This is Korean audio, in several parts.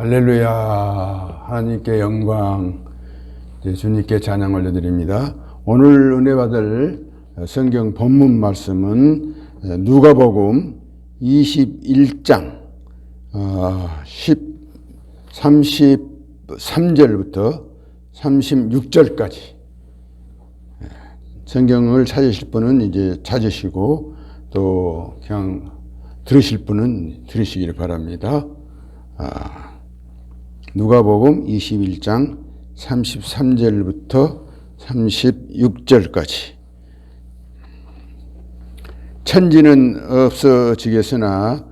할렐루야. 하나님께 영광, 주님께 찬양 올려드립니다. 오늘 은혜 받을 성경 본문 말씀은 누가복음 21장 33절부터 36절까지. 성경을 찾으실 분은 이제 찾으시고 또 그냥 들으실 분은 들으시기를 바랍니다. 누가복음 21장 33절부터 36절까지. 천지는 없어지겠으나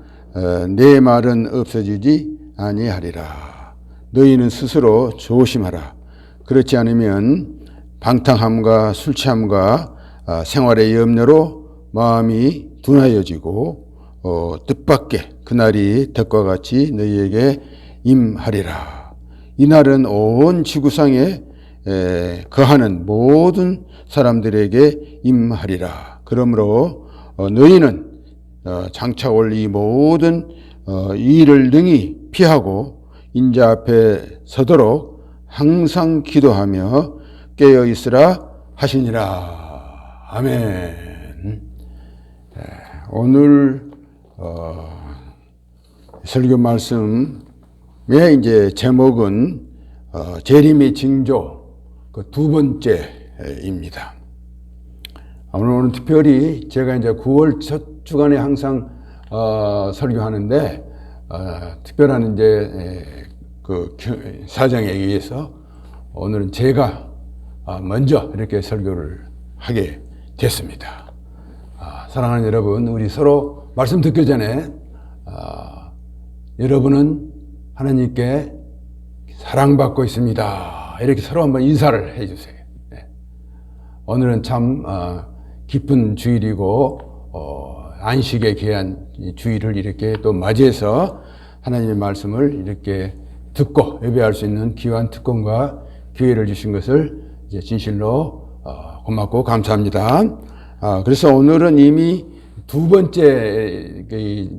내 말은 없어지지 아니하리라. 너희는 스스로 조심하라. 그렇지 않으면 방탕함과 술 취함과 생활의 염려로 마음이 둔하여지고 뜻밖의 그날이 덕과 같이 너희에게 임하리라. 이날은 온 지구상에 거하는 모든 사람들에게 임하리라. 그러므로 너희는 장차 올 이 모든 일을 능히 피하고 인자 앞에 서도록 항상 기도하며 깨어 있으라 하시니라. 아멘. 오늘 설교 말씀의 이제 제목은 재림의 징조 그 두 번째입니다. 오늘 특별히 제가 이제 9월 첫 주간에 항상 설교하는데 특별한 이제 그 사정에 의해서 오늘은 제가 먼저 이렇게 설교를 하게 됐습니다. 사랑하는 여러분, 우리 서로 말씀 듣기 전에 여러분은 하나님께 사랑받고 있습니다. 이렇게 서로 한번 인사를 해주세요. 네. 오늘은 참 기쁜 주일이고 안식에 귀한 주일을 이렇게 또 맞이해서 하나님의 말씀을 이렇게 듣고 예배할 수 있는 귀한 특권과 기회를 주신 것을 이제 진실로 고맙고 감사합니다. 그래서 오늘은 이미 두 번째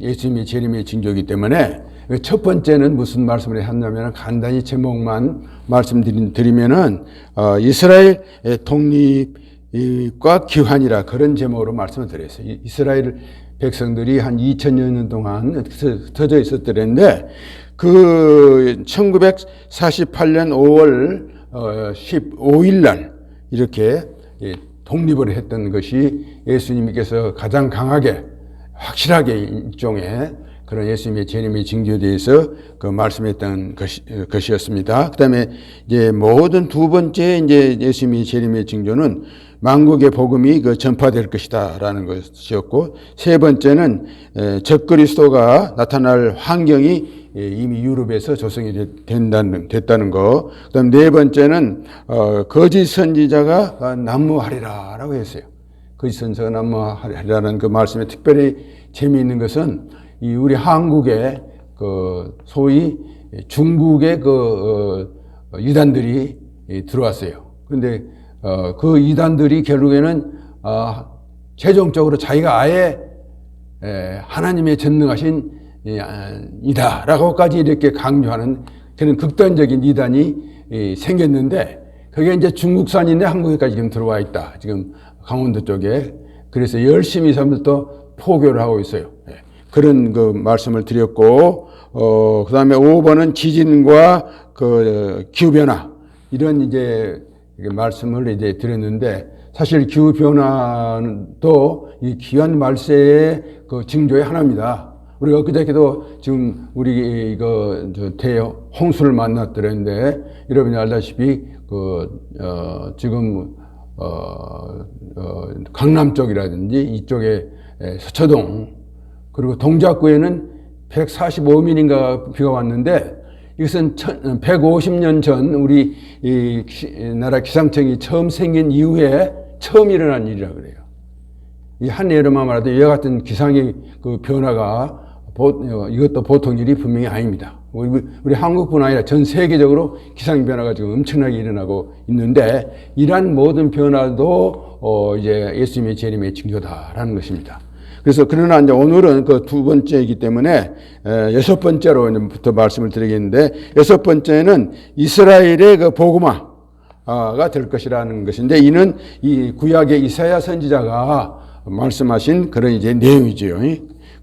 예수님의 재림의 징조이기 때문에 첫 번째는 무슨 말씀을 했냐면 간단히 제목만 말씀드리면은 이스라엘 독립과 기환이라 그런 제목으로 말씀을 드렸어요. 이스라엘 백성들이 한 2000여 년 동안 흩어져 있었더랬는데 그 1948년 5월 15일 날 이렇게 독립을 했던 것이 예수님께서 가장 강하게 확실하게 일종의 그런 예수님의 재림의 징조에 대해서 그 말씀했던 것이었습니다. 그다음에 이제 모든 두 번째 이제 예수님의 재림의 징조는 만국의 복음이 그 전파될 것이다라는 것이었고, 세 번째는 적그리스도가 나타날 환경이 이미 유럽에서 조성이 됐다는 거. 그다음 네 번째는 거짓 선지자가 난무하리라라고 했어요. 거짓 선지자가 난무하리라는 그 말씀에 특별히 재미있는 것은 이 우리 한국에 그 소위 중국의 그 이단들이 들어왔어요. 그런데 그 이단들이 결국에는 최종적으로 자기가 아예 하나님의 전능하신 이다라고까지 이렇게 강조하는 그런 극단적인 이단이 생겼는데 그게 이제 중국산인데 한국에까지 지금 들어와 있다. 지금 강원도 쪽에. 그래서 열심히 사람들도 포교를 하고 있어요. 그런 그 말씀을 드렸고, 그 다음에 5번은 지진과 그 기후변화, 이런 이제 말씀을 이제 드렸는데, 사실 기후변화도 이 기한 말세의 그 징조의 하나입니다. 우리가 엊그저께도 지금 우리 이거 대홍수를 만났더랬는데, 여러분이 알다시피 지금 강남 쪽이라든지 이쪽에 서초동, 그리고 동작구에는 145mm인가 비가 왔는데 이것은 150년 전 우리 이 나라 기상청이 처음 생긴 이후에 처음 일어난 일이라 그래요. 이 한 예로만 말해도 이와 같은 기상의 그 변화가 이것도 보통 일이 분명히 아닙니다. 우리 한국뿐 아니라 전 세계적으로 기상 변화가 지금 엄청나게 일어나고 있는데 이러한 모든 변화도 이제 예수님의 재림의 징조다라는 것입니다. 그래서 그러나 이제 오늘은 그 두 번째이기 때문에 여섯 번째로부터 말씀을 드리겠는데, 여섯 번째는 이스라엘의 그 복음화가 될 것이라는 것인데, 이는 이 구약의 이사야 선지자가 말씀하신 그런 이제 내용이지요.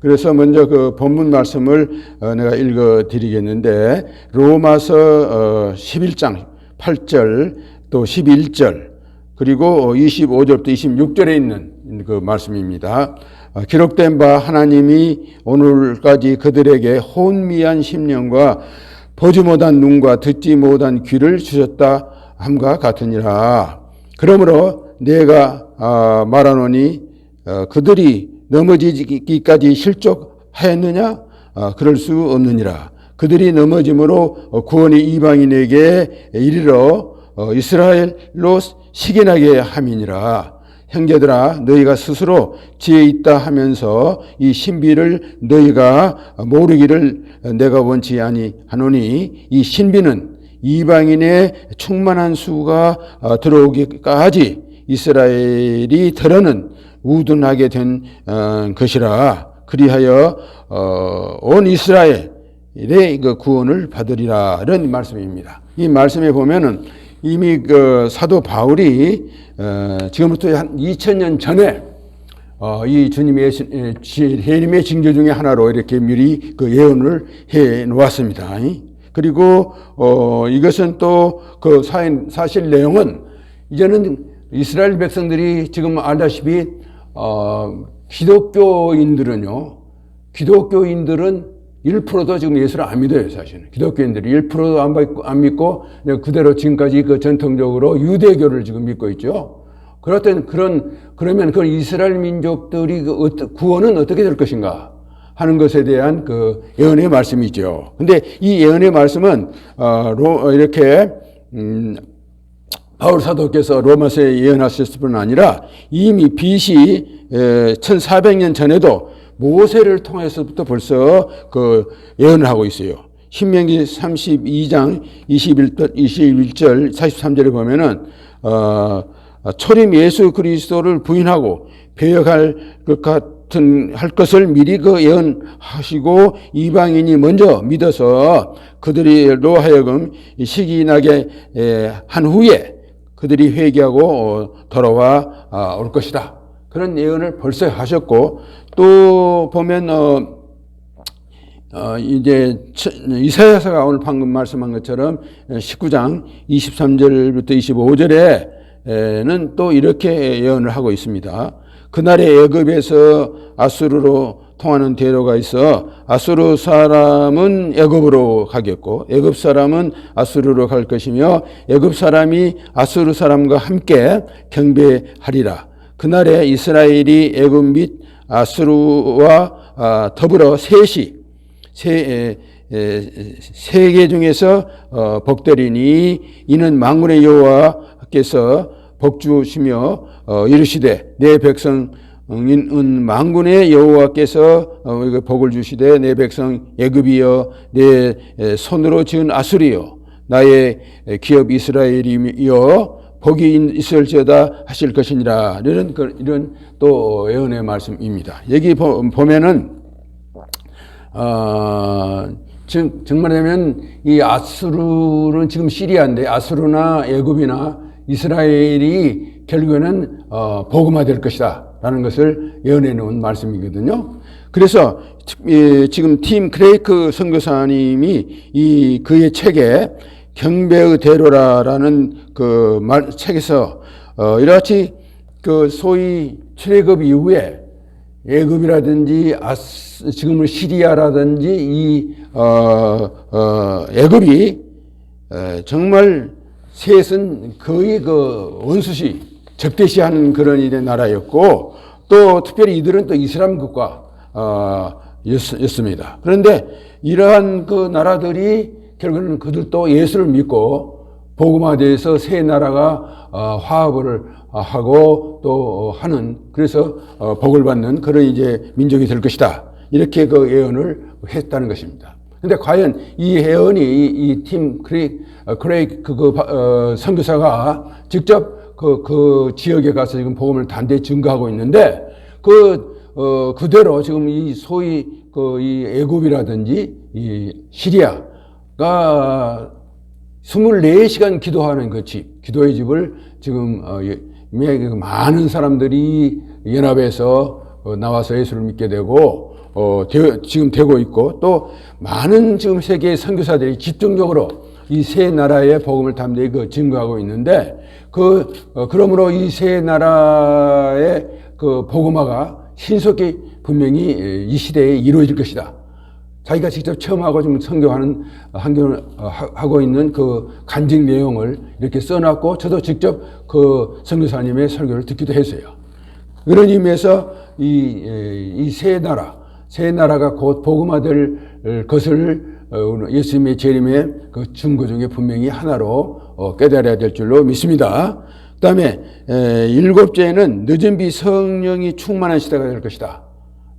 그래서 먼저 그 본문 말씀을 내가 읽어 드리겠는데, 로마서 11장 8절 또 11절 그리고 25절부터 26절에 있는 그 말씀입니다. 기록된 바 하나님이 오늘까지 그들에게 혼미한 심령과 보지 못한 눈과 듣지 못한 귀를 주셨다 함과 같으니라. 그러므로 내가 말하노니 그들이 넘어지기까지 실족하였느냐? 그럴 수 없느니라. 그들이 넘어짐으로 구원이 이방인에게 이르러 이스라엘로 식인하게 함이니라. 형제들아, 너희가 스스로 지혜 있다 하면서 이 신비를 너희가 모르기를 내가 원치 아니하노니, 이 신비는 이방인의 충만한 수가 들어오기까지 이스라엘이 더러는 우둔하게 된 것이라. 그리하여 온 이스라엘의 그 구원을 받으리라. 이런 말씀입니다. 이 말씀에 보면은 이미 그 사도 바울이 지금부터 한 2000년 전에 이 주님의 해림의 징조 중에 하나로 이렇게 미리 그 예언을 해 놓았습니다. 그리고 이것은 또 그 사실 내용은 이제는 이스라엘 백성들이 지금 알다시피 기독교인들은 1%도 지금 예수를 안 믿어요, 사실은. 기독교인들이 1%도 안 믿고 그대로 지금까지 그 전통적으로 유대교를 지금 믿고 있죠. 그러면 그 이스라엘 민족들이 그 구원은 어떻게 될 것인가 하는 것에 대한 그 예언의 말씀이죠. 근데 이 예언의 말씀은 이렇게 바울 사도께서 로마서에 예언하셨을 뿐 아니라 이미 BC 1400년 전에도 모세를 통해서부터 벌써 그 예언을 하고 있어요. 신명기 32장 21절 43절에 보면은 초림 예수 그리스도를 부인하고 배역할 할 것을 미리 그 예언하시고 이방인이 먼저 믿어서 그들로 하여금 시기나게 한 후에 그들이 회개하고 돌아와 올 것이다. 그런 예언을 벌써 하셨고, 또 보면 이제 이사야서가 오늘 방금 말씀한 것처럼 19장 23절부터 25절에는 또 이렇게 예언을 하고 있습니다. 그날에 애굽에서 아수르로 통하는 대로가 있어 아수르 사람은 애굽으로 가겠고 애굽 사람은 아수르로 갈 것이며 애굽 사람이 아수르 사람과 함께 경배하리라. 그날에 이스라엘이 애굽 및 아수르와 더불어 셋이 세계 중에서 복되리니 이는 만군의 여호와께서 복주시며 이르시되 내 백성인 만군의 여호와께서 복을 주시되 내 백성 애굽이여 내 손으로 지은 아수리여 나의 기업 이스라엘이여 복이 있을지어다 하실 것이니라. 이런 또 예언의 말씀입니다. 여기 보면은 정말하면 이 아수르는 지금 시리아인데 아수르나 애굽이나 이스라엘이 결국에는 복음화될 것이다 라는 것을 예언해 놓은 말씀이거든요. 그래서 지금 팀 크레이크 선교사님이 그의 책에 경배의 대로라라는 그 책에서 이같이 그 소위 출애굽 이후에 애굽이라든지 지금은 시리아라든지 이 애굽이 정말 셋은 거의 그 원수시 적대시하는 그런 일의 나라였고 또 특별히 이들은 또 이슬람 국가 였습니다. 그런데 이러한 그 나라들이 결국은 그들도 예수를 믿고 복음화돼서 새 나라가 화합을 하고 또 하는 그래서 복을 받는 그런 이제 민족이 될 것이다. 이렇게 그 예언을 했다는 것입니다. 근데 과연 이 예언이 이 팀 크레이크 선교사가 직접 그 지역에 가서 지금 복음을 단대히 증거하고 있는데 그 그대로 지금 이 소위 이 애굽이라든지 이 시리아가 24시간 기도하는 그 집, 기도의 집을 지금 많은 사람들이 연합해서 나와서 예수를 믿게 되고 지금 되고 있고, 또 많은 지금 세계의 선교사들이 집중적으로 이 세 나라의 복음을 담대히 증거하고 있는데, 그러므로 이 세 나라의 복음화가 신속히 분명히 이 시대에 이루어질 것이다. 자기가 직접 체험하고 좀 하고 있는 그 간증 내용을 이렇게 써놨고, 저도 직접 그 선교사님의 설교를 듣기도 했어요. 그런 의미에서 이 세 나라가 곧 복음화될 것을 예수님의 재림의 그 증거 중에 분명히 하나로 깨달아야 될 줄로 믿습니다. 그 다음에 7째는 늦은 비 성령이 충만한 시대가 될 것이다.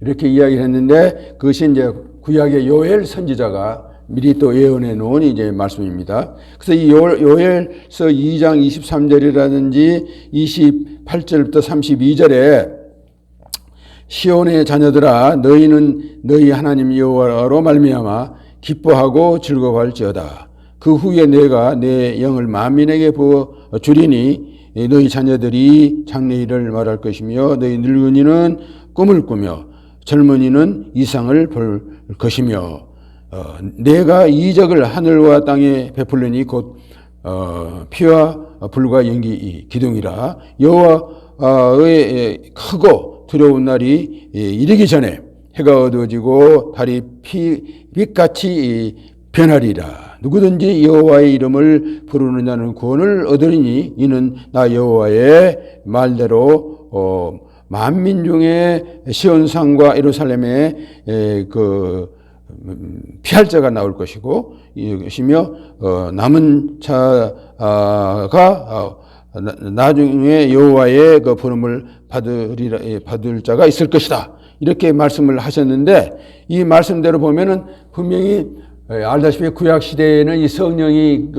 이렇게 이야기를 했는데, 그것이 이제 구약의 요엘 선지자가 미리 또 예언해 놓은 이제 말씀입니다. 그래서 이 요엘서 2장 23절이라든지 28절부터 32절에 시온의 자녀들아, 너희는 너희 하나님 여호와로 말미암아 기뻐하고 즐거워할지어다. 그 후에 내가 내 영을 만민에게 부어 주리니 너희 자녀들이 장래일을 말할 것이며 너희 늙은이는 꿈을 꾸며 젊은이는 이상을 볼 것이며 내가 이적을 하늘과 땅에 베풀리니 곧 피와 불과 연기 기둥이라. 여호와의 크고 두려운 날이 이르기 전에 해가 어두워지고 달이 빛같이 변하리라. 누구든지 여호와의 이름을 부르는 자는 구원을 얻으리니 이는 나 여호와의 말대로 만민 중에 시온산과 예루살렘에 피할 자가 나올 것이고, 이것이며 남은 자가 나중에 여호와의 그 부름을 받을 자가 있을 것이다. 이렇게 말씀을 하셨는데, 이 말씀대로 보면은 분명히 알다시피 구약 시대에는 이 성령이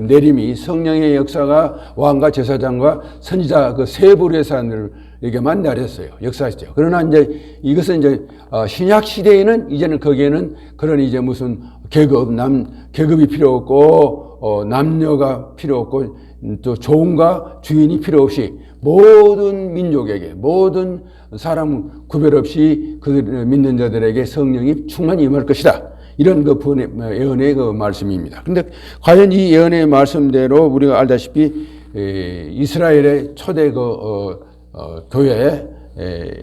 내림이, 성령의 역사가 왕과 제사장과 선지자 그 세 부류의 사람들에게만 내렸어요. 역사시죠. 그러나 이제 이것은 이제 신약 시대에는 이제는 거기에는 그런 이제 무슨 계급이 필요 없고 남녀가 필요 없고 또 종과 주인이 필요 없이 모든 민족에게, 모든 사람 구별 없이 그들 믿는 자들에게 성령이 충만히 임할 것이다. 이런 예언의 말씀입니다. 근데 과연 이 예언의 말씀대로 우리가 알다시피 이스라엘의 초대 교회,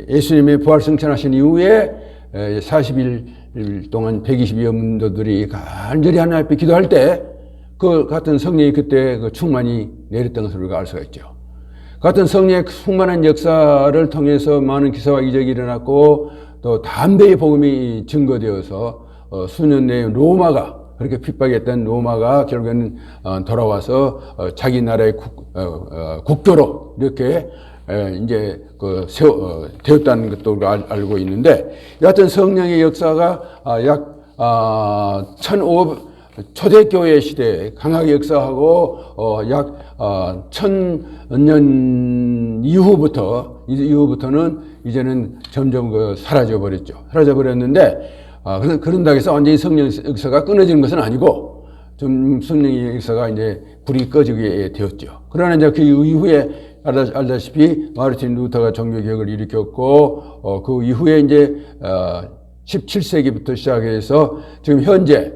예수님의 부활 승천하신 이후에 40일 동안 120여 문도들이 간절히 하나님 앞에 기도할 때 그 같은 성령이 그때 충만히 내렸던 것을 우리가 알 수가 있죠. 같은 성령의 충만한 역사를 통해서 많은 기사와 이적이 일어났고, 또 담대히 복음이 증거되어서 수년 내에 로마가, 그렇게 핍박했던 로마가 결국에는 돌아와서 자기 나라의 국교로 이렇게 이제 되었다는 것도 우리가 알고 있는데, 여하튼 성령의 역사가 약 1500 초대교회 시대에 강하게 역사하고 약 1000년 이후부터는 이제는 점점 사라져 버렸는데, 그런다고 해서 완전히 성령 역사가 끊어지는 것은 아니고, 좀 성령의 역사가 이제 불이 꺼지게 되었죠. 그러나 이제 그 이후에 알다시피 마르틴 루터가 종교개혁을 일으켰고, 그 이후에 이제 17세기부터 시작해서 지금 현재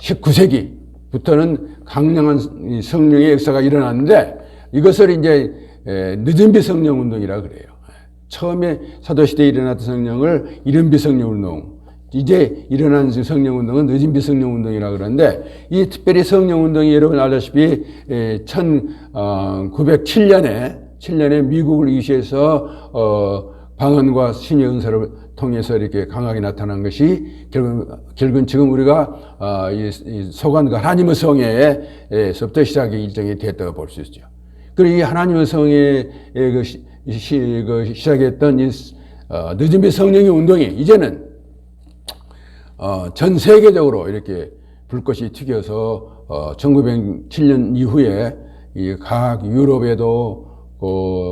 19세기부터는 강력한 성령의 역사가 일어났는데, 이것을 이제 늦은비 성령 운동이라 그래요. 처음에 사도시대에 일어났던 성령을 이른비 성령 운동, 이제 일어난 성령 운동은 늦은비 성령 운동이라 그러는데, 이 특별히 성령 운동이 여러분 알다시피 1907년에 미국을 위시해서 방언과 신의 은사를 통해서 이렇게 강하게 나타난 것이 결국은 지금 우리가 이 소관과 하나님의 성회에서부터 시작이 일정이 됐다고 볼 수 있죠. 그리고 이 하나님의 성회에 시작했던 이 늦은비 성령의 운동이 이제는 전 세계적으로 이렇게 불꽃이 튀겨서 1907년 이후에 이 각 유럽에도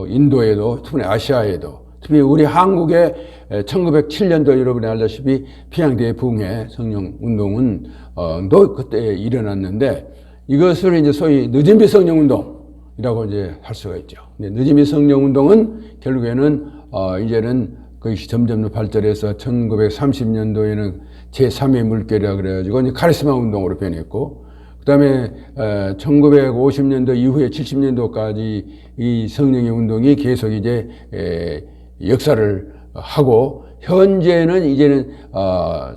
인도에도 특히 아시아에도 특히 우리 한국의 1907년도 여러분이 알다시피 평양대 붕괴 성령운동은 또 그때 일어났는데 이것을 이제 소위 늦은비 성령운동이라고 이제 할 수가 있죠. 늦은비 성령운동은 결국에는 이제는 그것이 점점 발전해서 1930년도에는 제3의 물결이라 그래가지고 이제 카리스마 운동으로 변했고, 그 다음에 1950년도 이후에 70년도까지 이 성령의 운동이 계속 이제 역사를 하고, 현재는 이제는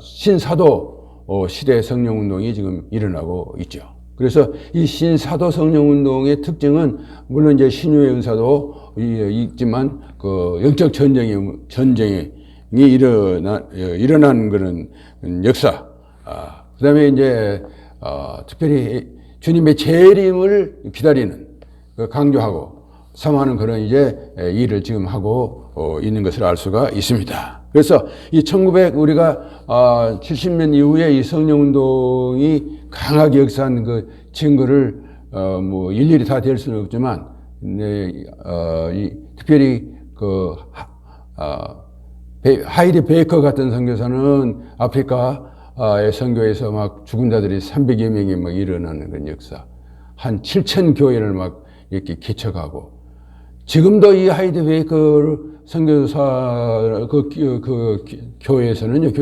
신사도 시대 성령 운동이 지금 일어나고 있죠. 그래서 이 신사도 성령 운동의 특징은 물론 이제 신유의 은사도 있지만 그 영적 전쟁이 일어난 그런 역사. 그다음에 이제 특별히 주님의 재림을 기다리는 강조하고 사모하는 그런 이제 일을 지금 하고 있는 것을 알 수가 있습니다. 그래서 이 우리가 70년 이후에 이 성령 운동이 강하게 역사한 그 증거를 뭐 일일이 다 될 수는 없지만, 특별히 그 하이리 베이커 같은 선교사는 아프리카의 선교에서 막 죽은 자들이 300여 명이 막 일어나는 그런 역사, 한 7천 교회를 막 이렇게 개척하고, 지금도 이 하이리 베이커 선교사 그 교회에서는요,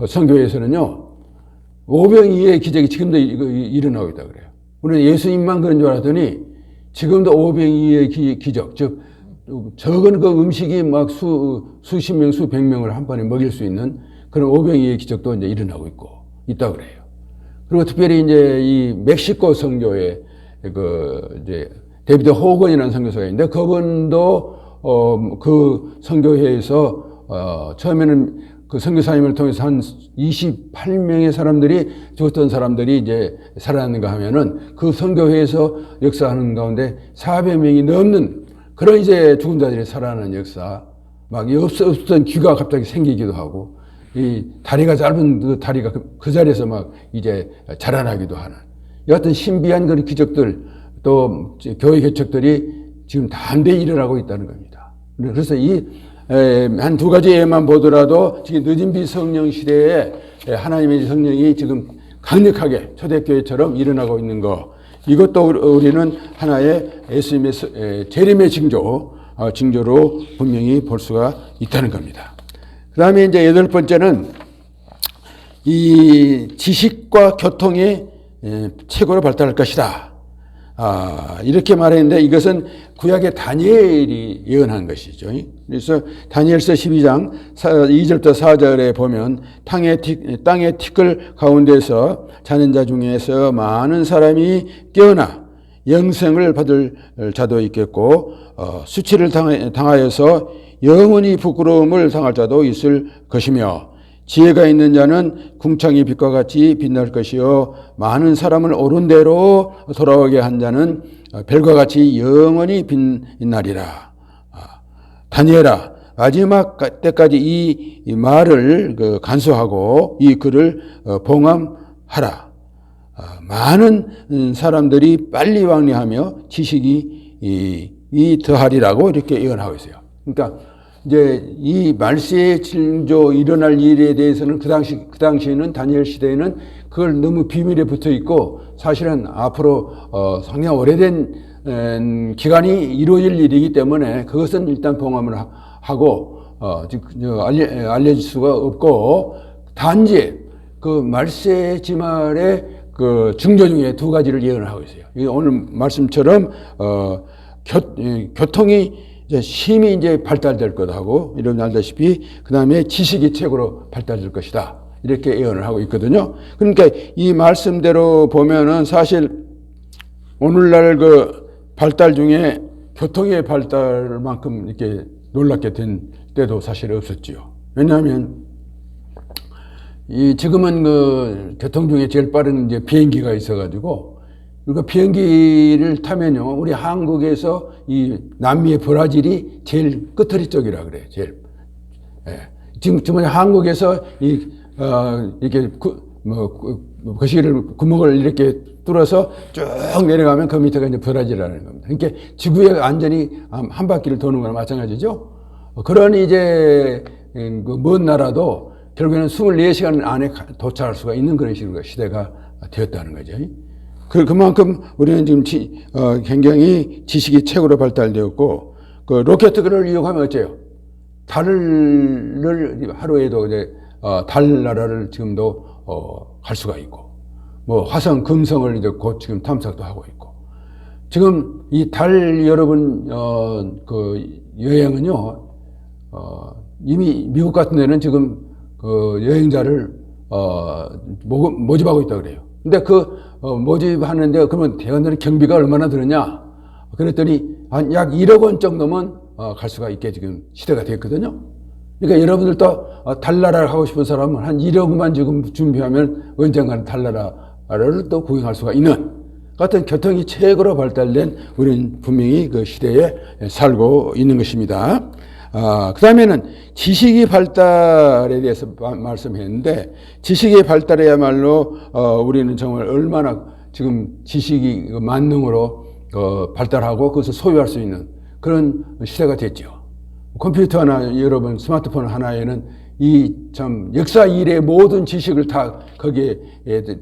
선교에서는요, 오병이어의 기적이 지금도 일어나고 있다 그래요. 우리는 예수님만 그런 줄 알았더니 지금도 오병이어의 기적, 즉 적은 그 음식이 막 수십 명, 수백 명을 한 번에 먹일 수 있는 그런 오병이어의 기적도 이제 일어나고 있다 그래요. 그리고 특별히 이제 이 멕시코 선교에 이제 데비드 호건이라는 선교사가 있는데, 그분도 그 선교회에서 처음에는 그 선교사님을 통해서 한 28명의 사람들이, 죽었던 사람들이 이제 살아났는가 하면은 그 선교회에서 역사하는 가운데 400명이 넘는 그런 이제 죽은 자들이 살아나는 역사, 막 없었던 귀가 갑자기 생기기도 하고, 이 다리가 짧은 그 다리가 그 자리에서 막 이제 자라나기도 하는, 여하튼 신비한 그런 기적들, 또 교회 개척들이 지금 담대히 일어나고 있다는 겁니다. 그래서 한 두 가지 예만 보더라도 지금 늦은비 성령 시대에 하나님의 성령이 지금 강력하게 초대교회처럼 일어나고 있는 거, 이것도 우리는 하나의 예수님의 재림의 징조로 분명히 볼 수가 있다는 겁니다. 그 다음에 이제 8번째는 이 지식과 교통이 최고로 발달할 것이다. 이렇게 말했는데, 이것은 구약의 다니엘이 예언한 것이죠. 그래서 다니엘서 12장 2절부터 4절에 보면 땅의 티끌 가운데서 자는 자 중에서 많은 사람이 깨어나 영생을 받을 자도 있겠고, 수치를 당하여서 영원히 부끄러움을 당할 자도 있을 것이며, 지혜가 있는 자는 궁창의 빛과 같이 빛날 것이요, 많은 사람을 옳은 대로 돌아오게 한 자는 별과 같이 영원히 빛나리라. 다니엘아, 마지막 때까지 이 말을 간수하고 이 글을 봉함하라. 많은 사람들이 빨리 왕래하며 지식이 더하리라고 이렇게 예언하고 있어요. 그러니까 이제 이 말세의 징조 일어날 일에 대해서는 그 당시에는 다니엘 시대에는 그걸 너무 비밀에 붙어 있고, 사실은 앞으로 상당히 오래된 기간이 이루어질 일이기 때문에 그것은 일단 봉함을 하고 알려질 수가 없고, 단지 그 말세 지말의 그 징조 중에 두 가지를 예언을 하고 있어요. 오늘 말씀처럼 교통이 힘이 이제 발달될 것하고, 여러분 알다시피 그 다음에 지식이 최고로 발달될 것이다, 이렇게 예언을 하고 있거든요. 그러니까 이 말씀대로 보면은 사실 오늘날 그 발달 중에 교통의 발달만큼 이렇게 놀랍게 된 때도 사실 없었지요. 왜냐하면 지금은 그 교통 중에 제일 빠른 이제 비행기가 있어가지고, 그러니까 비행기를 타면요, 우리 한국에서 이 남미의 브라질이 제일 끝허리 쪽이라 그래요. 지금 한국에서 이렇게 거시기를 구멍을 이렇게 뚫어서 쭉 내려가면 그 밑에가 이제 브라질이라는 겁니다. 그러니까 지구의 안전이 한 바퀴를 도는 거나 마찬가지죠. 그런 이제 그 먼 나라도 결국에는 24시간 안에 도착할 수가 있는 그런 식으로 시대가 되었다는 거죠. 그만큼 우리는 지금 굉장히 지식이 최고로 발달되었고, 그 로켓을 이용하면 어째요? 달을 하루에도 이제 달나라를 지금도 갈 수가 있고, 뭐 화성, 금성을 이제 곧 지금 탐색도 하고 있고, 지금 이 달 여러분 그 여행은요, 이미 미국 같은 데는 지금 그 여행자를 모집하고 있다 그래요. 근데 모집하는데 그러면 대관들은 경비가 얼마나 들었냐? 그랬더니 한 약 1억 원 정도면 갈 수가 있게 지금 시대가 됐거든요. 그러니까 여러분들도 달나라를 하고 싶은 사람은 한 1억만 지금 준비하면 언젠가는 달나라를 또 구경할 수가 있는 같은 교통이 최고로 발달된 우리는 분명히 그 시대에 살고 있는 것입니다. 그 다음에는 지식이 발달에 대해서 말씀했는데, 지식이 발달해야말로 우리는 정말 얼마나 지금 지식이 만능으로 발달하고 그것을 소유할 수 있는 그런 시대가 됐죠. 컴퓨터 하나, 여러분 스마트폰 하나에는 이 참 역사 이래의 모든 지식을 다 거기에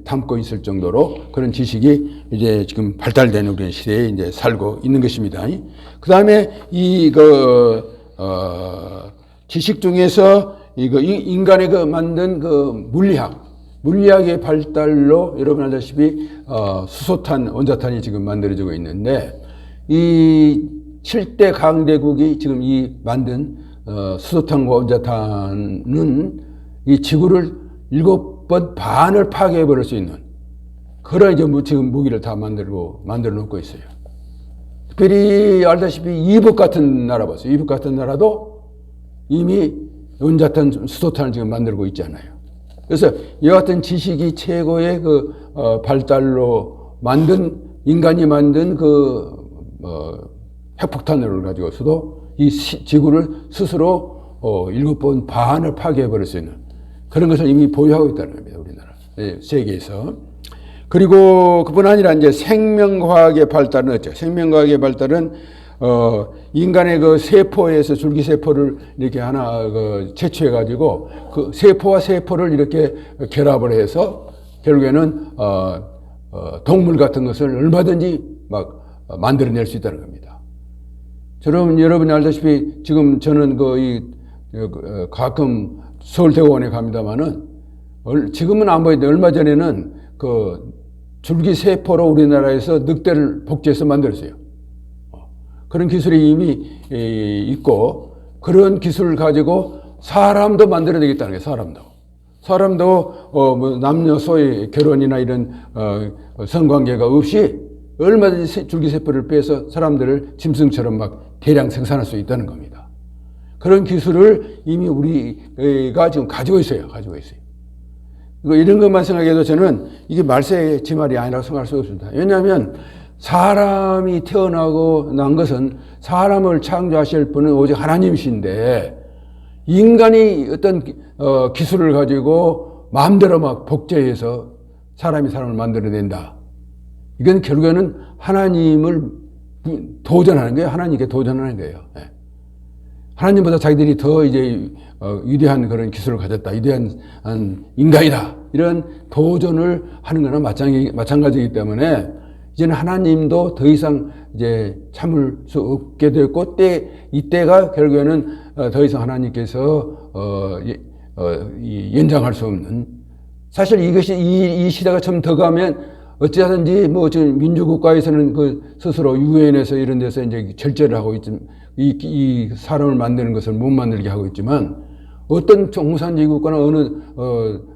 담고 있을 정도로 그런 지식이 이제 지금 발달된 우리 시대에 이제 살고 있는 것입니다. 그 다음에 지식 중에서 인간의 만든 물리학의 발달로 여러분 알다시피 수소탄, 원자탄이 지금 만들어지고 있는데, 이 7대 강대국이 지금 만든 수소탄과 원자탄은 이 지구를 7번 반을 파괴해 버릴 수 있는 그런 이제 지금 무기를 다 만들어 놓고 있어요. 특별히 알다시피 이북 같은 나라 보세요. 이북 같은 나라도 이미 원자탄, 수소탄을 지금 만들고 있잖아요. 그래서 이와 같은 지식이 최고의 발달로 인간이 만든 핵폭탄을 가지고서도 이 지구를 스스로 7번 반을 파괴해버릴 수 있는 그런 것을 이미 보유하고 있다는 겁니다. 우리나라. 세계에서. 그리고 그뿐 아니라 이제 생명과학의 발달은 어쩌? 생명과학의 발달은 인간의 그 세포에서 줄기세포를 이렇게 하나 채취해가지고 그 세포와 세포를 이렇게 결합을 해서 결국에는 동물 같은 것을 얼마든지 막 만들어낼 수 있다는 겁니다. 여러분이 알다시피 지금 저는 가끔 서울대공원에 갑니다만은 지금은 안 보이는데 얼마 전에는 줄기세포로 우리나라에서 늑대를 복제해서 만들었어요. 그런 기술이 이미 있고 그런 기술을 가지고 사람도 만들어야 되겠다는 거예요. 사람도 뭐 남녀 소의 결혼이나 이런 성관계가 없이 얼마든지 줄기세포를 빼서 사람들을 짐승처럼 막 대량 생산할 수 있다는 겁니다. 그런 기술을 이미 우리가 지금 가지고 있어요. 이런 것만 생각해도 저는 이게 말세의 지 말이 아니라고 생각할 수 없습니다. 왜냐하면 사람이 태어나고 난 것은 사람을 창조하실 분은 오직 하나님이신데 인간이 어떤 기술을 가지고 마음대로 막 복제해서 사람을 만들어낸다. 이건 결국에는 하나님을 도전하는 거예요. 하나님께 도전하는 거예요. 하나님보다 자기들이 더 이제 위대한 그런 기술을 가졌다. 위대한 인간이다. 이런 도전을 하는 거나 마찬가지이기 때문에 이제는 하나님도 더 이상 이제 참을 수 없게 됐고 이때가 결국에는 더 이상 하나님께서 연장할 수 없는, 사실 이것이 이 시대가 좀 더 가면 어찌하든지 뭐 지금 민주국가에서는 스스로 유엔에서 이런 데서 이제 절제를 하고 있지만 이 사람을 만드는 것을 못 만들게 하고 있지만 어떤 공산주의 국가나 어느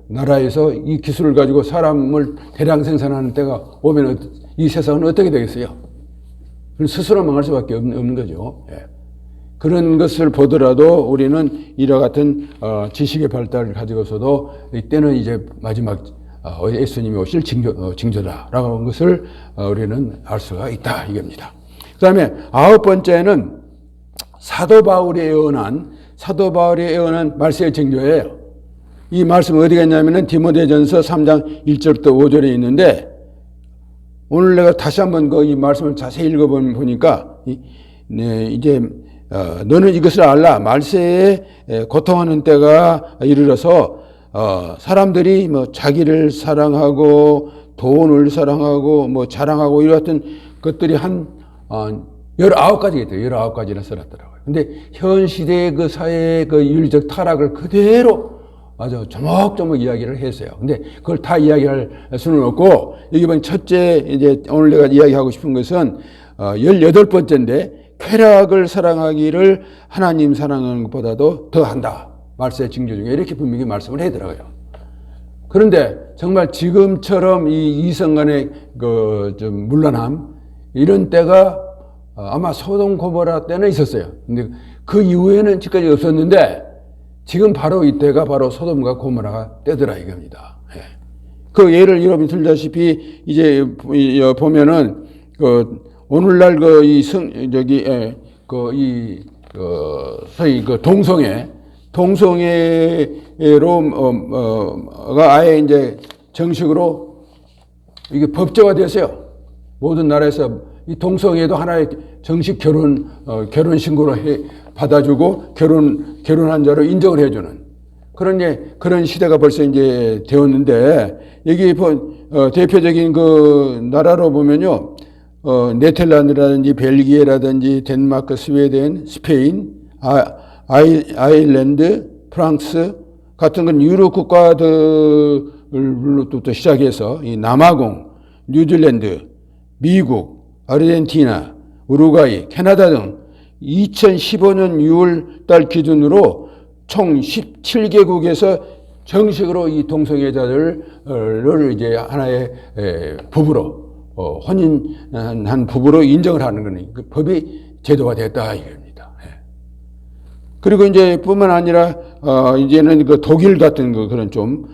나라에서 이 기술을 가지고 사람을 대량 생산하는 때가 오면 이 세상은 어떻게 되겠어요? 스스로 망할 수밖에 없는 거죠. 그런 것을 보더라도 우리는 이와 같은 지식의 발달을 가지고서도 이때는 이제 마지막 예수님이 오실 징조다라고 하는 것을 우리는 알 수가 있다 이겁니다. 그 다음에 9번째는 사도 바울이 예언한 말세의 징조예요. 이 말씀 어디가 있냐면은 디모데전서 3장 1절부터 5절에 있는데, 오늘 내가 다시 한번 이 말씀을 자세히 읽어보니까 이제 너는 이것을 알라. 말세에 고통하는 때가 이르러서 사람들이 뭐 자기를 사랑하고 돈을 사랑하고 뭐 자랑하고 이런 같은 것들이 한 19가지가 있대요. 19가지나 써놨더라고요. 근데 현 시대의 그 사회의 그 윤리적 타락을 그대로 아주 조목조목 이야기를 했어요. 근데 그걸 다 이야기할 수는 없고, 여기 보면 첫째, 이제 오늘 내가 이야기하고 싶은 것은 18번째인데, 쾌락을 사랑하기를 하나님 사랑하는 것보다도 더 한다. 말세 징조 중에 이렇게 분명히 말씀을 하더라고요. 그런데 정말 지금처럼 이 이성 간의 그 좀 물러남, 이런 때가 아마 소돔 고모라 때는 있었어요. 근데 그 이후에는 지금까지 없었는데, 지금 바로 이때가 바로 소돔과 고모라가 때더라 이겁니다. 그 예를 여러분이 들다시피 이제 보면은 오늘날 소위 동성애가 아예 이제 정식으로 이게 법제화 됐어요. 모든 나라에서 이 동성애도 하나의 정식 결혼 신고를 받아주고 결혼한 자로 인정을 해주는 그런 시대가 벌써 이제 되었는데, 여기 대표적인 그 나라로 보면요, 네덜란드라든지 벨기에라든지 덴마크, 스웨덴, 스페인, 아일랜드, 프랑스 같은 건 유럽 국가들로부터 시작해서 이 남아공, 뉴질랜드, 미국, 아르헨티나, 우루과이, 캐나다 등 2015년 6월 달 기준으로 총 17개국에서 정식으로 이 동성애자들을 이제 하나의 부부로 혼인한 부부로 인정을 하는 거는 그 법이 제도가 됐다 이겁니다. 그리고 이제 뿐만 아니라 이제는 그 독일 같은 그런 좀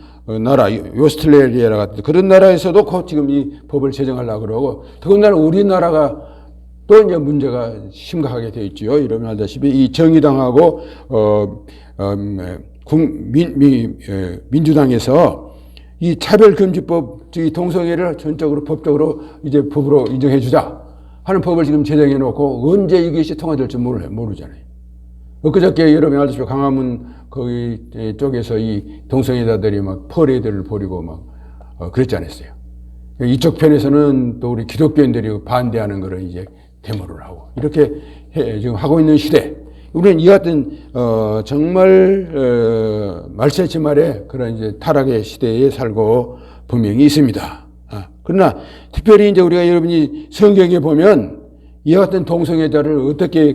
나라, 오스트레일리아 같은 그런 나라에서도 곧 지금 이 법을 제정하려고 그러고, 더군다나 우리나라가 또 이제 문제가 심각하게 되어 있죠. 이러면 알다시피 이 정의당하고 민주당에서 이 차별금지법, 이 동성애를 전적으로 법적으로 이제 법으로 인정해 주자 하는 법을 지금 제정해 놓고 언제 이것이 통과될지 모르잖아요. 엊그저께 여러분이 알다시피 강화문 거기 쪽에서 이 동성애자들이 막 퍼레이드를 벌이고 막 그랬지 않았어요. 이쪽 편에서는 또 우리 기독교인들이 반대하는 거를 이제 데모를 하고 이렇게 지금 하고 있는 시대. 우리는 이 같은 정말 말세지 말에 그런 이제 타락의 시대에 살고 분명히 있습니다. 그러나 특별히 이제 우리가 여러분이 성경에 보면 이와 같은 동성애자를 어떻게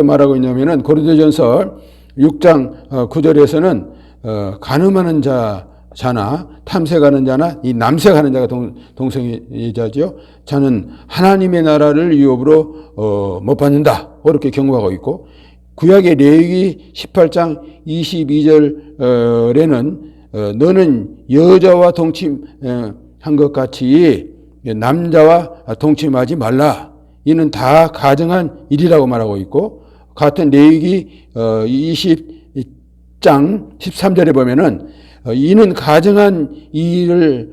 말하고 있냐면은 고린도전서 6장 9절에서는 간음하는 자나 탐색하는 자나 이 남색하는 자가 동성애자죠. 자는 하나님의 나라를 유업으로 못 받는다. 그렇게 경고하고 있고, 구약의 레위기 18장 22절에는 너는 여자와 동침한 것 같이 남자와 동침하지 말라. 이는 다 가정한 일이라고 말하고 있고, 같은 레위기 20장 13절에 보면은 이는 가정한 일을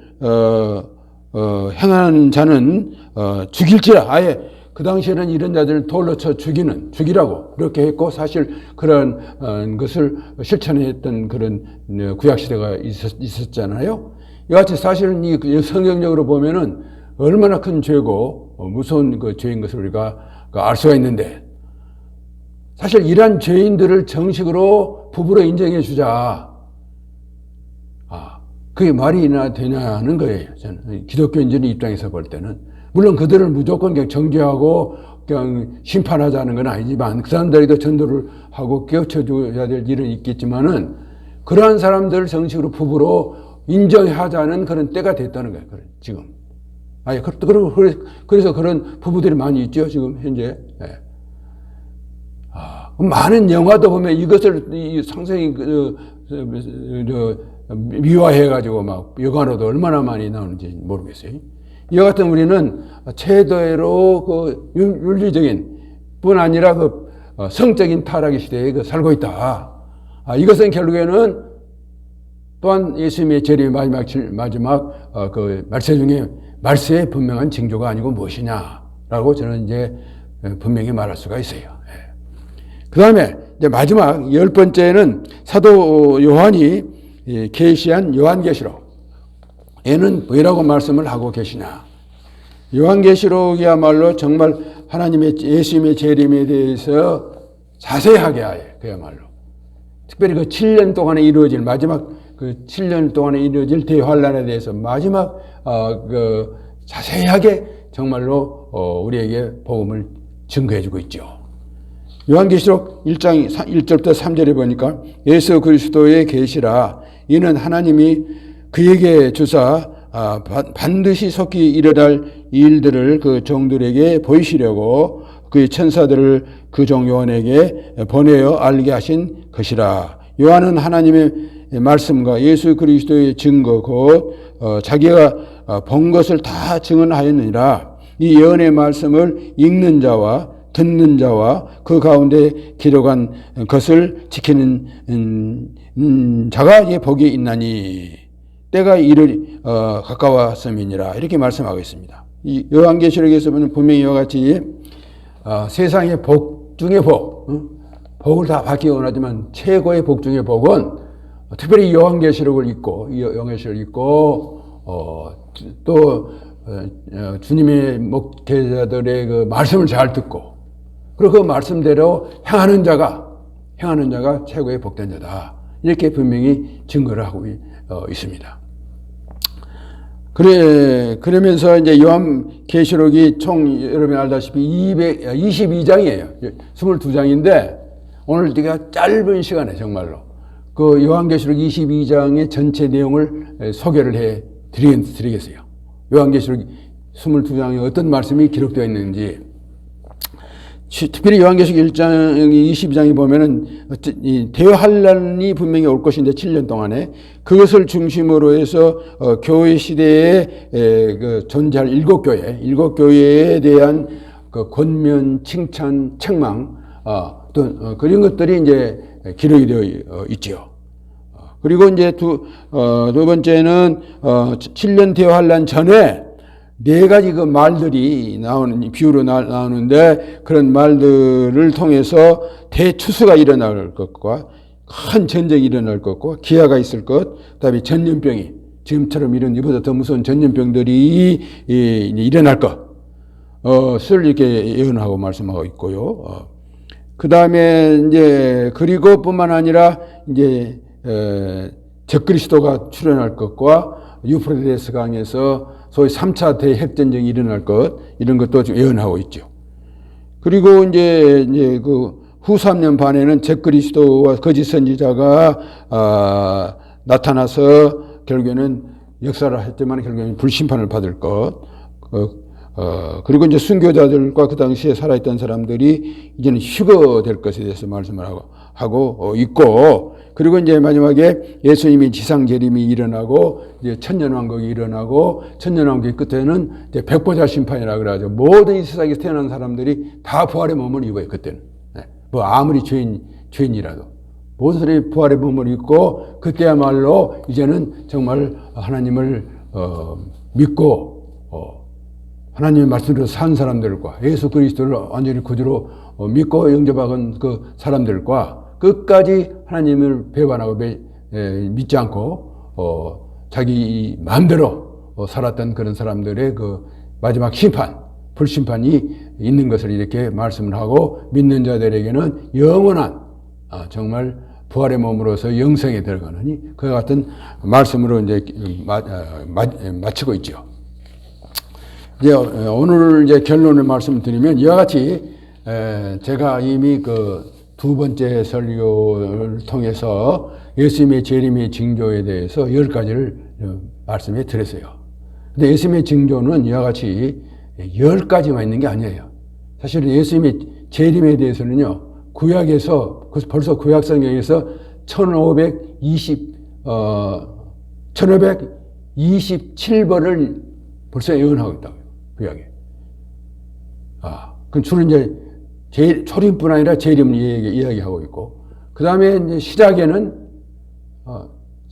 행하는 자는 죽일지라. 아예 그 당시에는 이런 자들을 돌로 쳐 죽이라고 그렇게 했고, 사실 그런 것을 실천했던 그런 구약시대가 있었잖아요. 이같이 사실은 이 성경적으로 보면은 얼마나 큰 죄고 무서운 그 죄인 것을 우리가 알 수가 있는데, 사실 이러한 죄인들을 정식으로 부부로 인정해 주자. 그게 말이나 되냐는 거예요. 저는 기독교인들 입장에서 볼 때는. 물론 그들을 무조건 그냥 정죄하고 그냥 심판하자는 건 아니지만, 그 사람들에게도 전도를 하고 깨우쳐줘야 될 일은 있겠지만은, 그러한 사람들을 정식으로 부부로 인정하자는 그런 때가 됐다는 거예요. 지금. 그래서 그런 부부들이 많이 있죠. 지금 현재. 많은 영화도 보면 이것을 상당히 미화해가지고 막 여관으로도 얼마나 많이 나오는지 모르겠어요. 이와 같은 우리는 최대로 그 윤리적인 뿐 아니라 그 성적인 타락의 시대에 살고 있다. 이것은 결국에는 또한 예수님의 재림의 마지막 그 말세 중에 말세의 분명한 징조가 아니고 무엇이냐라고 저는 이제 분명히 말할 수가 있어요. 그 다음에 이제 마지막 10번째는 사도 요한이 계시한 요한계시록. 얘는 뭐라고 말씀을 하고 계시냐. 요한계시록이야말로 정말 하나님의 예수님의 재림에 대해서 자세하게 하여 그야말로. 특별히 그 7년 동안에 이루어질 마지막 그 7년 동안에 이루어질 대환란에 대해서 마지막 그 자세하게 정말로 우리에게 복음을 증거해주고 있죠. 요한계시록 1장 1절부터 3절에 보니까 예수 그리스도의 계시라 이는 하나님이 그에게 주사 반드시 속히 일어날 일들을 그 종들에게 보이시려고 그의 천사들을 그 종 요한에게 보내어 알게 하신 것이라. 요한은 하나님의 말씀과 예수 그리스도의 증거 곧 자기가 본 것을 다 증언하였느니라. 이 예언의 말씀을 읽는 자와 듣는 자와 그 가운데 기록한 것을 지키는 자가 복이 있나니 때가 이를 가까웠음이니라. 이렇게 말씀하고 있습니다. 이 요한계시록에서 보면 분명히 이와 같이 세상의 복 중의 복을 다 받기 원하지만 최고의 복 중의 복은 특별히 요한계시록을 읽고 또 주님의 목회자들의 그 말씀을 잘 듣고 그리고 그 말씀대로 행하는 자가 최고의 복된 자다. 이렇게 분명히 증거를 하고 있습니다. 그러면서 이제 요한계시록이 총 여러분이 알다시피 22장이에요. 22장인데 오늘 우리가 짧은 시간에 정말로 그 요한계시록 22장의 전체 내용을 소개를 해 드리겠어요. 요한계시록 22장에 어떤 말씀이 기록되어 있는지. 특별히 요한계시록 1장 22장에 보면은 대환란이 분명히 올 것인데 7년 동안에 그것을 중심으로 해서 교회 시대에 그 존재할 일곱 교회에 대한 그 권면, 칭찬, 책망 또 그런 것들이 이제 기록이 되어 있죠. 그리고 이제 두 번째는 7년 대환란 전에 네 가지 그 말들이 비유로 나오는데 그런 말들을 통해서 대추수가 일어날 것과 큰 전쟁이 일어날 것과 기아가 있을 것, 그다음에 전염병이 지금처럼 이런 이보다 더 무서운 전염병들이 일어날 것을 이렇게 예언하고 말씀하고 있고요. 그다음에 이제 그리고 뿐만 아니라 이제 적그리스도가 출현할 것과 유프라테스 강에서 소위 3차 대핵전쟁이 일어날 것, 이런 것도 예언하고 있죠. 그리고 이제 그 후 3년 반에는 적그리스도와 거짓 선지자가 나타나서 결국에는 역사를 했지만 결국에는 불심판을 받을 것. 그리고 이제 순교자들과 그 당시에 살아있던 사람들이 이제는 휴거될 것에 대해서 말씀을 하고 있고, 그리고 이제 마지막에 예수님이 지상 재림이 일어나고 이제 천년왕국이 일어나고 천년왕국의 끝에는 이제 백보자 심판이라 그러죠. 모든 이 세상에 태어난 사람들이 다 부활의 몸을 입어요. 그때는 뭐 아무리 죄인이라도 모든 사람이 부활의 몸을 입고 그때야말로 이제는 정말 하나님을 믿고 하나님의 말씀으로 산 사람들과 예수 그리스도를 완전히 구주로 믿고 영접한 그 사람들과 끝까지 하나님을 배반하고 믿지 않고 자기 마음대로 살았던 그런 사람들의 그 마지막 심판, 불심판이 있는 것을 이렇게 말씀을 하고 믿는 자들에게는 영원한 정말 부활의 몸으로서 영생에 들어가느니 그와 같은 말씀으로 이제 마치고 있죠. 이제 오늘 이제 결론을 말씀드리면 이와 같이 제가 이미 그 두 번째 설교를 통해서 예수님의 재림의 징조에 대해서 10가지를 말씀해 드렸어요. 근데 예수님의 징조는 이와 같이 10가지만 있는 게 아니에요. 사실은 예수님의 재림에 대해서는요, 구약에서, 벌써 구약 성경에서 1527번을 벌써 예언하고 있다고요. 구약에. 그 주로 이제 초림뿐 아니라 재림을 이야기하고 있고, 그 다음에 이제 시작에는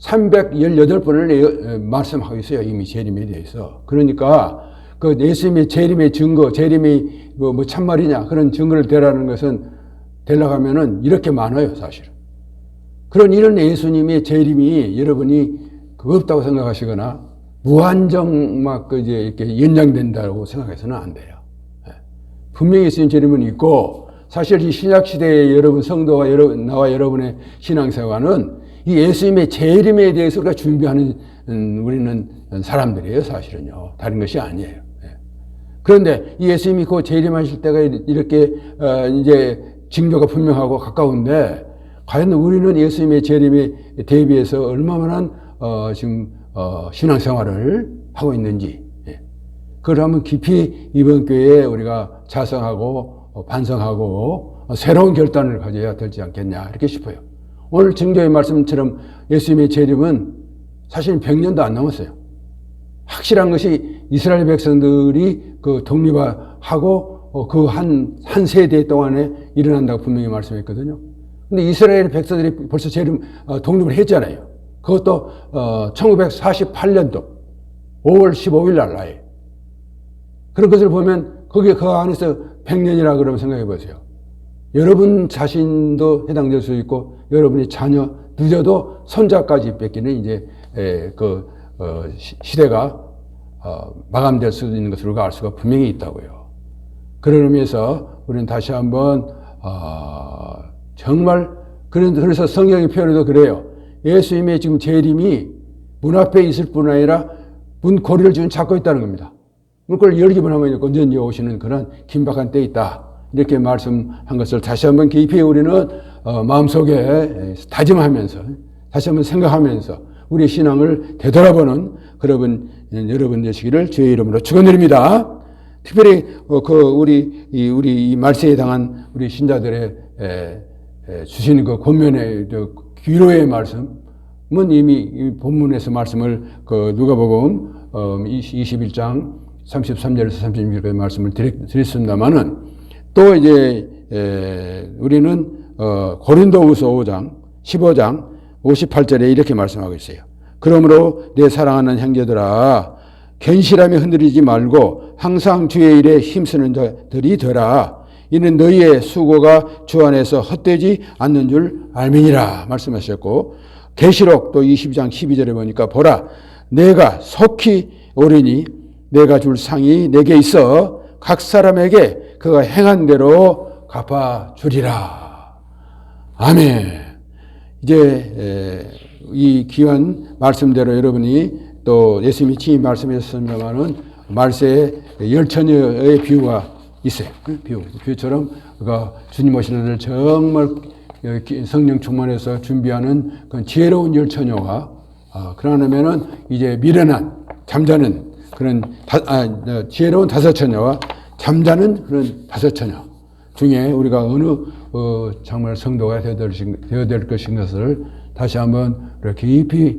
318번을 말씀하고 있어요. 이미 재림에 대해서. 그러니까 그 예수님의 재림의 증거, 재림이 뭐 참말이냐 그런 증거를 대라는 것은 되려고 하면은 이렇게 많아요, 사실은. 이런 예수님의 재림이 여러분이 없다고 생각하시거나 무한정 이제 이렇게 연장된다고 생각해서는 안 돼요. 분명히 예수님 재림은 있고, 사실 이 신약시대의 여러분 성도와 나와 여러분의 신앙생활은 이 예수님의 재림에 대해서 우리가 준비하는 우리는 사람들이에요, 사실은요. 다른 것이 아니에요. 그런데 이 예수님이 그 재림하실 때가 이렇게 이제 징조가 분명하고 가까운데, 과연 우리는 예수님의 재림에 대비해서 얼마나 지금 신앙생활을 하고 있는지, 그걸 한번 깊이 이번 교회에 우리가 자성하고 반성하고 새로운 결단을 가져야 되지 않겠냐 이렇게 싶어요. 오늘 증거의 말씀처럼 예수님의 재림은 사실 100년도 안 남았어요. 확실한 것이 이스라엘 백성들이 그 독립하고 그 한 세대 동안에 일어난다고 분명히 말씀했거든요. 근데 이스라엘 백성들이 벌써 독립을 했잖아요. 그것도 1948년도 5월 15일 날 나에. 그런 것을 보면 거기에 그 안에서 100년이라 그러면 생각해 보세요. 여러분 자신도 해당될 수 있고 여러분의 자녀 늦어도 손자까지 뺏기는 이제 시대가 마감될 수 있는 것으로 알 수가 분명히 있다고요. 그런 의미에서 우리는 다시 한번 정말 그래서 성경의 표현에도 그래요. 예수님의 지금 재림이 문 앞에 있을 뿐 아니라 문 고리를 지금 잡고 있다는 겁니다. 문고리를 열기만 하면 언제든지 오시는 그런 긴박한 때에 있다. 이렇게 말씀한 것을 다시 한번 깊이 우리는 마음속에 다짐하면서 다시 한번 생각하면서 우리 신앙을 되돌아보는 여러분 되시기를 주의 이름으로 축원드립니다. 특별히 우리 이 말세에 당한 우리 신자들의 주신 그 권면의 위로의 말씀은 이미 이 본문에서 말씀을 누가복음 21장 33절에서 36절의 말씀을 드렸습니다만은 또 이제 우리는 고린도후서 5장 15장 58절에 이렇게 말씀하고 있어요. 그러므로 내 사랑하는 형제들아 견실함에 흔들리지 말고 항상 주의 일에 힘쓰는 자들이 되라. 이는 너희의 수고가 주 안에서 헛되지 않는 줄 알미니라 말씀하셨고, 계시록 또 22장 12절에 보니까 보라 내가 속히 오리니 내가 줄 상이 내게 있어 각 사람에게 그가 행한 대로 갚아주리라. 아멘. 이제 이 귀한 말씀대로 여러분이 또 예수님이 친히 말씀하셨습니다마는 말세에 열처녀의 비유가 있어요. 비유처럼 그가 주님 오시는 날 정말 성령 충만해서 준비하는 그런 지혜로운 열처녀가 그러면은 이제 미련한 잠자는 그런 지혜로운 다섯 처녀와 잠자는 그런 다섯 처녀 중에 우리가 어느 정말 성도가 되어야 될 것인 것을 다시 한번 이렇게 깊이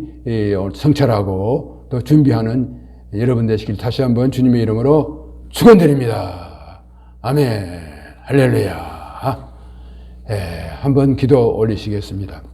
성찰하고 또 준비하는 여러분 되시길 다시 한번 주님의 이름으로 축원드립니다. 아멘. 할렐루야. 한번 기도 올리시겠습니다.